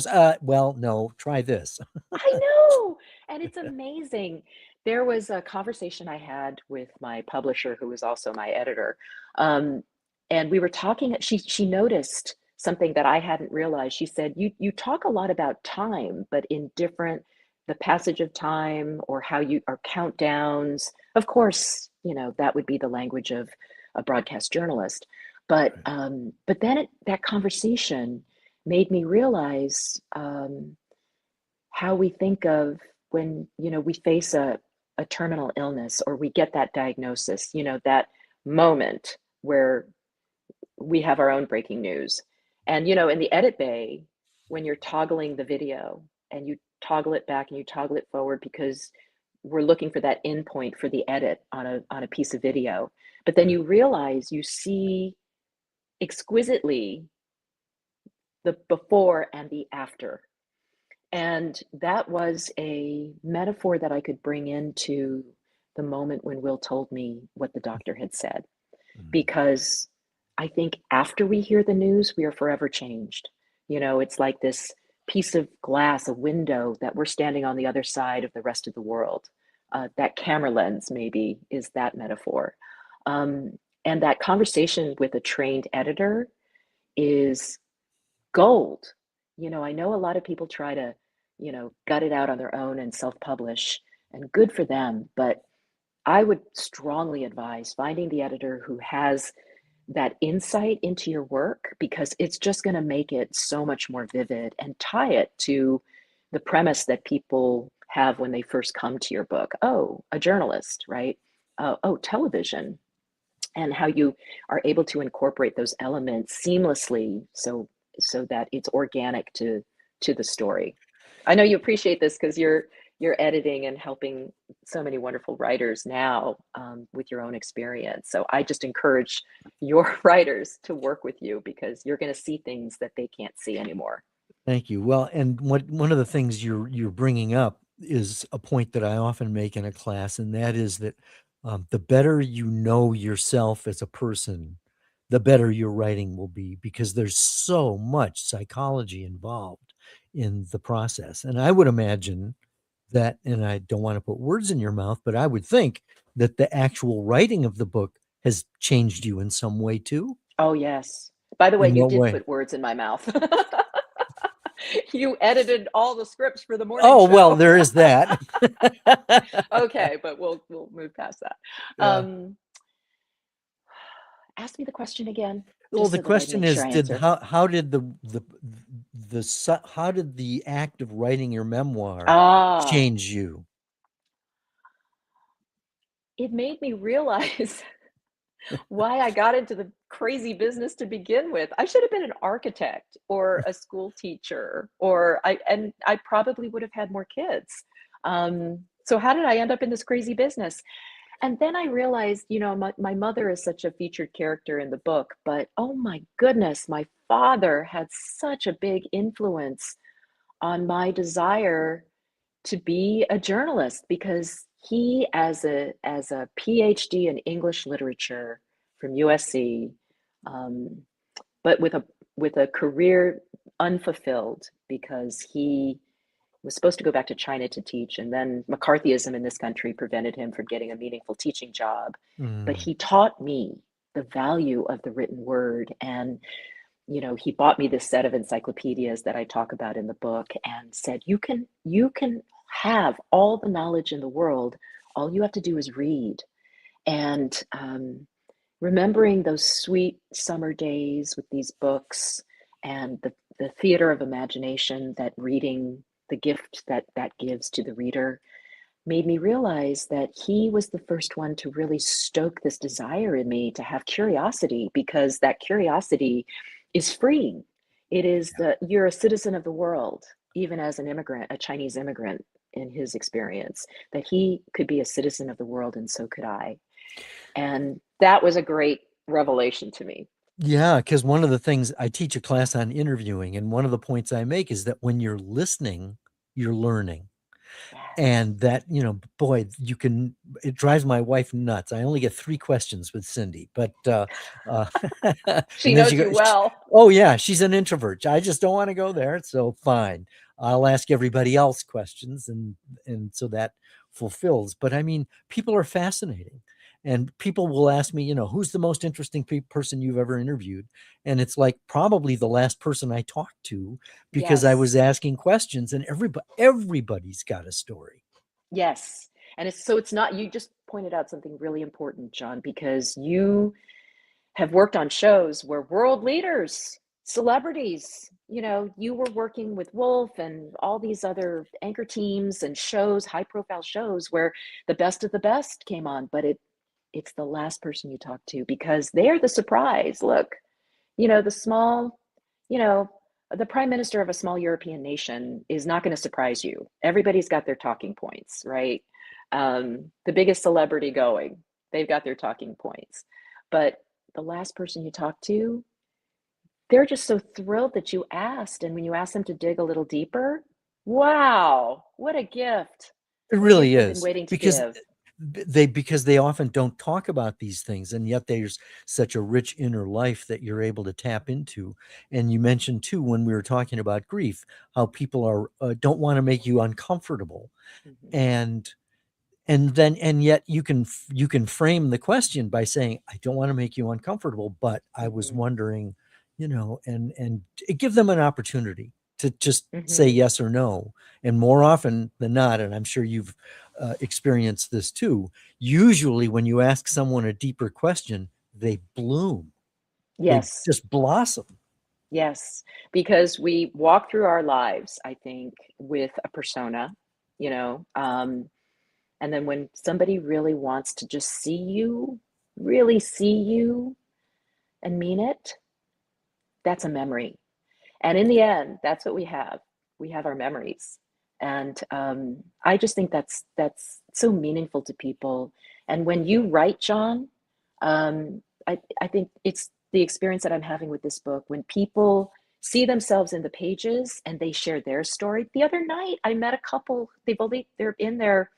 believe well, no, try this. I know, and it's amazing. There was a conversation I had with my publisher, who was also my editor, um, and we were talking. She noticed something that I hadn't realized. She said, "You talk a lot about time, but in different the passage of time or how you are countdowns. Of course, that would be the language of a broadcast journalist, but then that conversation made me realize." How we think of when we face a terminal illness or we get that diagnosis, that moment where we have our own breaking news. And in the edit bay, when you're toggling the video and you toggle it back and you toggle it forward because we're looking for that endpoint for the edit on a piece of video, but then you realize you see exquisitely the before and the after. And that was a metaphor that I could bring into the moment when Will told me what the doctor had said. Mhm. Because I think after we hear the news, we are forever changed. It's like this piece of glass, a window that we're standing on the other side of the rest of the world. That camera lens, maybe, is that metaphor. And that conversation with a trained editor is gold. I know a lot of people try to, gut it out on their own and self-publish, and good for them. But I would strongly advise finding the editor who has that insight into your work, because it's just going to make it so much more vivid and tie it to the premise that people have when they first come to your book. Oh, a journalist, right? Oh, television, and how you are able to incorporate those elements seamlessly so that it's organic to the story. I know you appreciate this because you're editing and helping so many wonderful writers now, with your own experience. So I just encourage your writers to work with you because you're going to see things that they can't see anymore. Thank you. Well, and one of the things you're bringing up is a point that I often make in a class, and that is that the better you know yourself as a person, the better your writing will be, because there's so much psychology involved in the process. And I would imagine that, and I don't want to put words in your mouth, but I would think that the actual writing of the book has changed you in some way too. Oh, yes. By the way, In you what did way? put words in my mouth. You edited all the scripts for the morning Oh, well, show. there is that. Okay, but we'll move past that. Yeah. Ask me the question again, Well, just the so that I question make sure is, I did answer. how did how did the act of writing your memoir Ah, change you? it made me realize why I got into the crazy business to begin with. I should have been an architect or a school teacher, and I probably would have had more kids. So how did I end up in this crazy business? And then I realized, my mother is such a featured character in the book, but oh my goodness, my father had such a big influence on my desire to be a journalist, because he, as a PhD in English literature from USC, um, but with a career unfulfilled, because he was supposed to go back to China to teach, and then McCarthyism in this country prevented him from getting a meaningful teaching job. But Mm. he taught me the value of the written word, and he bought me this set of encyclopedias that I talk about in the book, and said, you can have all the knowledge in the world. All you have to do is read. And remembering those sweet summer days with these books, and the theater of imagination that reading, the gift that gives to the reader, made me realize that he was the first one to really stoke this desire in me to have curiosity, because that curiosity is free. It is you're a citizen of the world, even as an immigrant, a Chinese immigrant, in his experience, that he could be a citizen of the world, and so could I. And that was a great revelation to me. Yeah, because one of the things I teach a class on interviewing, and one of the points I make is that when you're listening, you're learning. Yes. And that, boy, it drives my wife nuts. I only get 3 questions with Cindy, but uh She and then knows you well. oh yeah, she's an introvert. I just don't want to go there. So fine. I'll ask everybody else questions, and so that fulfills. But I mean, people are fascinating. And people will ask me, who's the most interesting person you've ever interviewed? And it's like probably the last person I talked to, because I was Yes. asking questions, and everybody's got a story. Yes. And it's not, you just pointed out something really important, John, because you have worked on shows where world leaders, celebrities, you were working with Wolf and all these other anchor teams and shows, high profile shows, where the best of the best came on, but it's the last person you talk to, because they're the surprise. Look, the small, you know, the prime minister of a small European nation is not going to surprise you. Everybody's got their talking points, right? The biggest celebrity going, they've got their talking points. But the last person you talk to, they're just so thrilled that you asked. And when you ask them to dig a little deeper, wow, what a gift. It A really gift they've been is, waiting to because give. they often don't talk about these things, and yet there's such a rich inner life that you're able to tap into. And you mentioned too, when we were talking about grief, how people are don't want to make you uncomfortable, Mhm. and and yet you can frame the question by saying, I don't want to make you uncomfortable, but I was Mhm. wondering, and give them an opportunity to just say Mhm. yes or no. And more often than not, and I'm sure you've experienced this too, usually when you ask someone a deeper question, they bloom, they Yes. just blossom. Yes, because we walk through our lives, I think, with a persona, and then when somebody really wants to just really see you and mean it, that's a memory. And in the end, that's what we have. We have our memories. And I just think that's so meaningful to people. And when you write, John, I think it's the experience that I'm having with this book. When people see themselves in the pages and they share their story. The other night, I met a couple. They're in their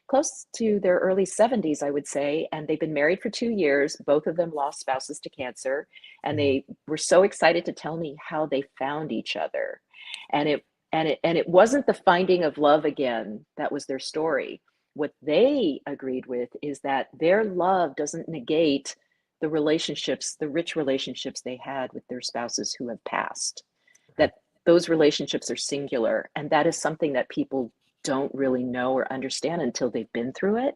close to their early 70s, I would say, and they've been married for 2 years. Both of them lost spouses to cancer, and Mm. they were so excited to tell me how they found each other. And it wasn't the finding of love again that was their story. What they agreed with is that their love doesn't negate the rich relationships they had with their spouses who have passed. Right. That those relationships are singular, and that is something that people don't really know or understand until they've been through it.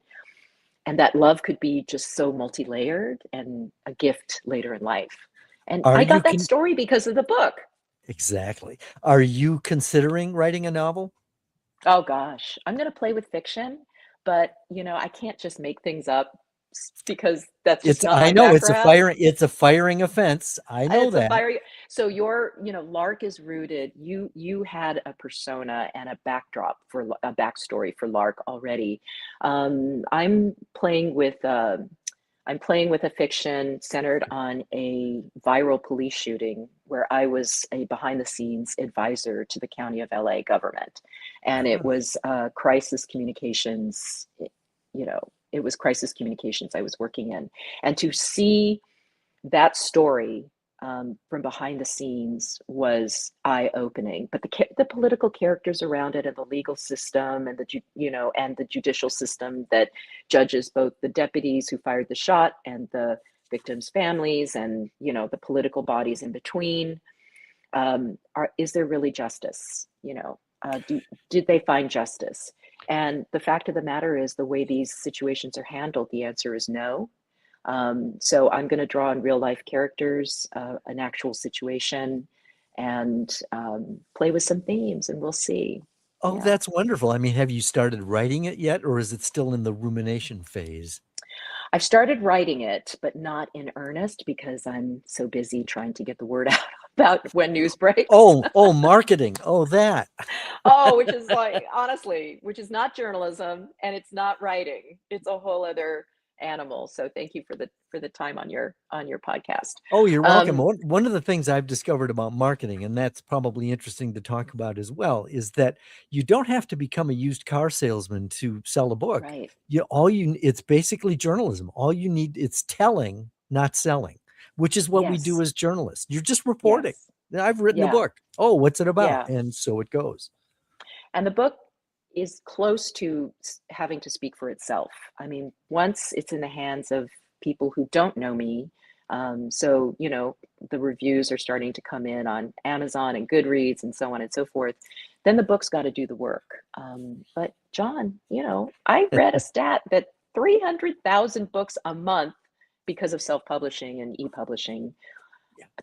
And that love could be just so multi-layered and a gift later in life. And Are I you got that con- story because of the book. Exactly. Are you considering writing a novel? Oh gosh, I'm going to play with fiction, but I can't just make things up. because that's just It's not I my know background. it's a firing offense. I know It's a that. fiery. So Lark is rooted. You had a persona and a backdrop for a backstory for Lark already. I'm playing with a fiction centered on a viral police shooting where I was a behind the scenes advisor to the County of LA government, and it Ah, was crisis communications. It was crisis communications I was working in, and to see that story from behind the scenes was eye-opening. But the political characters around it, and the legal system, and the judicial system that judges both the deputies who fired the shot and the victims' families, and the political bodies in between. Is there really justice? Did they find justice? And the fact of the matter is, the way these situations are handled, the answer is no. So I'm going to draw on real life characters, an actual situation, and play with some themes, and we'll see. oh, Yeah. that's wonderful. I mean, have you started writing it yet, or is it still in the rumination phase? I've started writing it, but not in earnest because I'm so busy trying to get the word out about when news breaks. Oh, marketing. Oh, that. Oh, which is like, honestly, which is not journalism, and it's not writing. It's a whole other animal. So thank you for the time on your podcast. Oh, you're welcome. Um, One of the things I've discovered about marketing, and that's probably interesting to talk about as well, is that you don't have to become a used car salesman to sell a book. right. It's basically journalism. All you need, it's telling, not selling, which is what we do Yes. as journalists. You're just reporting. Yes. I've written a Yeah. book. Oh, what's it about? Yeah. And so it goes. And the book is close to having to speak for itself. I mean, once it's in the hands of people who don't know me, so, the reviews are starting to come in on Amazon and Goodreads and so on and so forth, then the book's got to do the work. But John, I read a stat that 300,000 books a month, because of self-publishing and e-publishing,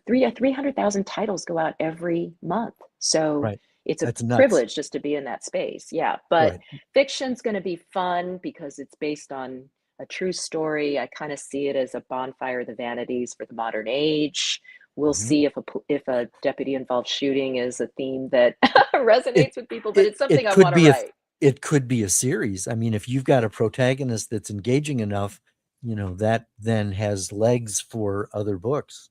Yeah, 300,000 titles go out every month. So right. it's a That's nuts. privilege just to be in that space. Yeah. But Right. fiction's going to be fun because it's based on a true story. I kind of see it as a bonfire of the vanities for the modern age. We'll Mhm. see if a deputy involved shooting is a theme that It resonates with people, but it it's something it I could want to be a write. it could be a series. I mean, if you've got a protagonist that's engaging enough, that then has legs for other books.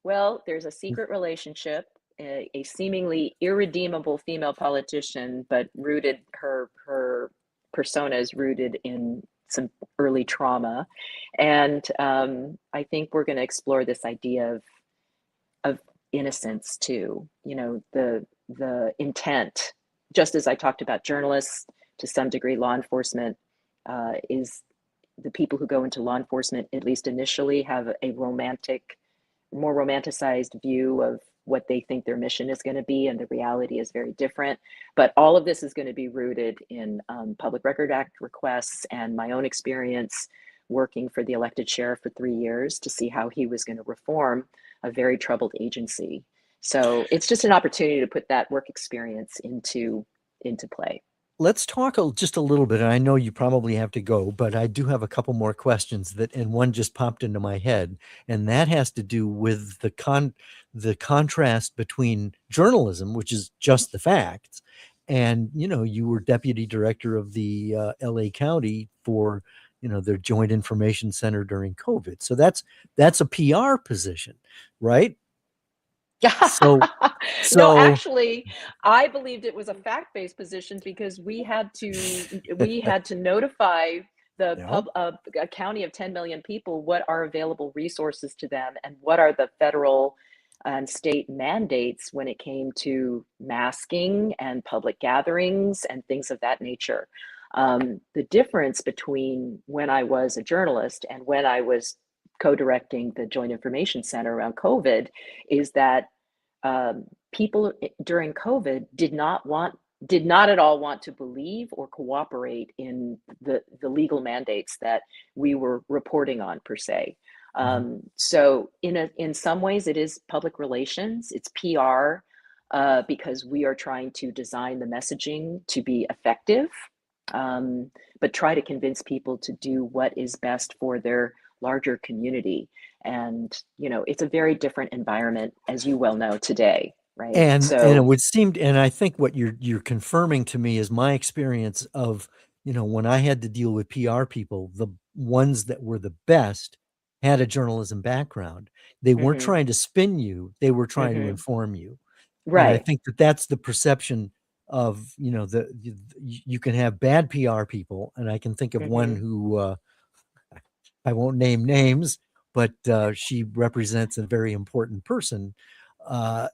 Well, there's a secret relationship, a seemingly irredeemable female politician, but her persona is rooted in some early trauma, and I think we're going to explore this idea of innocence too. The intent, just as I talked about journalists, to some degree, law enforcement is the people who go into law enforcement, at least initially, have a more romanticized view of what they think their mission is going to be, and the reality is very different. But all of this is going to be rooted in Public Record Act requests and my own experience working for the elected sheriff for 3 years to see how he was going to reform a very troubled agency. So it's just an opportunity to put that work experience into play. Let's talk just a little bit. And I know you probably have to go, but I do have a couple more questions and one just popped into my head, and that has to do with the contrast between journalism, which is just the facts, and you were deputy director of the LA County for their Joint Information Center during COVID. So that's a PR position, right? So No, so actually, I believed it was a fact-based position because we had to notify yeah. a county of 10 million people what are available resources to them and what are the federal and state mandates when it came to masking and public gatherings and things of that nature. The difference between when I was a journalist and when I was co-directing the Joint Information Center around COVID is that people during COVID did not at all want to believe or cooperate in the legal mandates that we were reporting on per se. Mhm. So in some ways it is public relations, it's PR, because we are trying to design the messaging to be effective. but try to convince people to do what is best for their larger community. And, it's a very different environment, as you well know, today, right? And it So, would seem, and I think what you're confirming to me is my experience of, when I had to deal with PR people, the ones that were the best had a journalism background. They weren't mhm, trying to spin you, they were trying to mhm, inform you. And I right. think that that's the perception of, you can have bad PR people. And I can think of one Mhm, who, I won't name names, but she represents a very important person. Uh,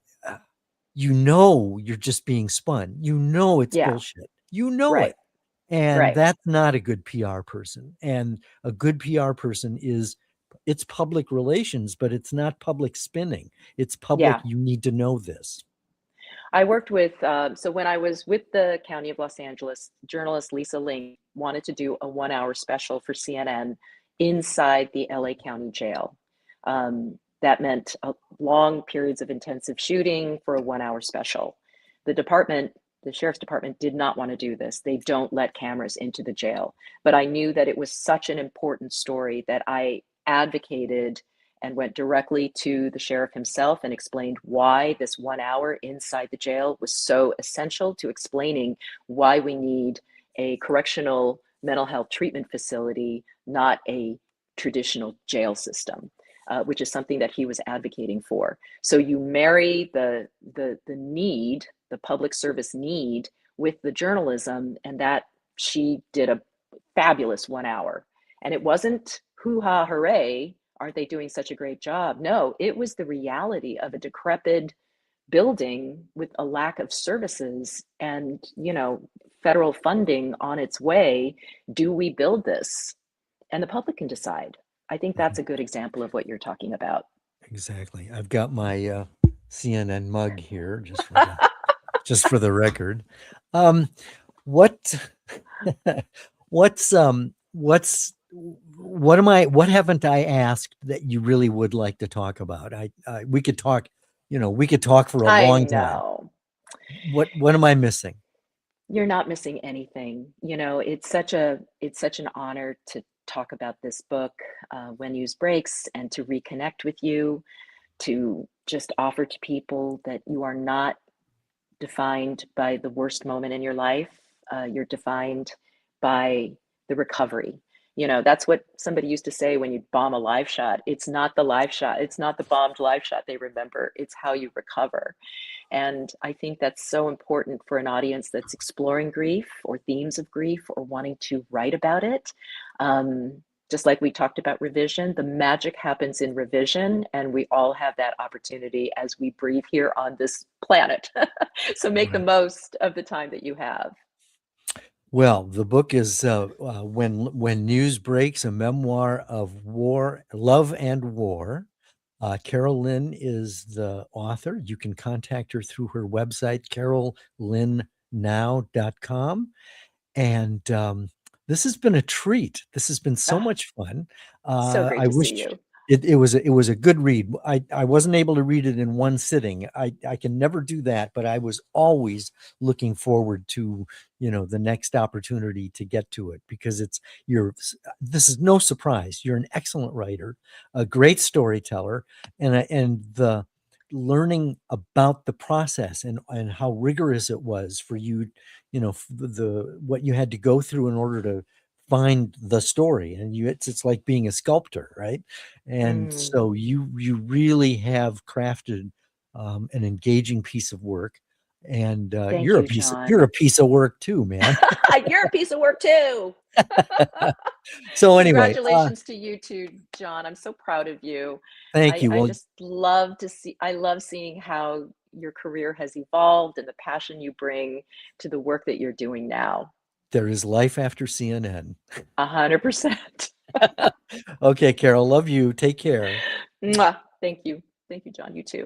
you're just being spun. It's yeah, bullshit. You know right, it. And right. that's not a good PR person. And a good PR person it's public relations, but it's not public spinning. It's public. Yeah. You need to know this. I worked with, so when I was with the County of Los Angeles, journalist Lisa Ling wanted to do a 1 hour special for CNN inside the LA County Jail. That meant long periods of intensive shooting for a 1 hour special. The department, the sheriff's department, did not want to do this. They don't let cameras into the jail. But I knew that it was such an important story that I advocated and went directly to the sheriff himself and explained why this 1 hour inside the jail was so essential to explaining why we need a correctional mental health treatment facility, not a traditional jail system. Which is something that he was advocating for. So you marry the need, the public service need, with the journalism, and that she did a fabulous 1 hour. And it wasn't hoo ha hooray, aren't they doing such a great job? No, it was the reality of a decrepit building with a lack of services and, federal funding on its way. Do we build this? And the public can decide. I think Mhm. that's a good example of what you're talking about. Exactly. I've got my CNN mug here just for the record. Um, what what haven't I asked that you really would like to talk about? We could talk for a I long time. know. What am I missing? You're not missing anything. It's such an honor to talk about this book, When News Breaks, and to reconnect with you, to just offer to people that you are not defined by the worst moment in your life. You're defined by the recovery. That's what somebody used to say when you bomb a live shot. It's not the live shot, it's not the bombed live shot they remember, it's how you recover. And I think that's so important for an audience that's exploring grief or themes of grief or wanting to write about it. Just like we talked about revision, the magic happens in revision, and we all have that opportunity as we breathe here on this planet. So make the Right. most of the time that you have. Well, the book is When News Breaks, a memoir of war, love and war. Carol Lin is the author. You can contact her through her website, carollinnow.com. And this has been a treat. This has been so Ah, much fun. so great I to see wish you. it was a good read. I wasn't able to read it in one sitting. I can never do that, but I was always looking forward to the next opportunity to get to it, because this is no surprise. You're an excellent writer, a great storyteller, and the learning about the process and how rigorous it was for you, the what you had to go through in order to find the story. And it's like being a sculptor, right? And Mm, so you really have crafted an engaging piece of work. And thank you're a you, piece you're John. a piece of work too, man. You're a piece of work too. So anyway, Congratulations to you too, John. I'm so proud of you. thank I, you. I Well, just love to see, I love seeing how your career has evolved and the passion you bring to the work that you're doing now. there is life after CNN. 100%. Okay, Carol, love you. Take care. Mwah. Thank you. Thank you, John. You too.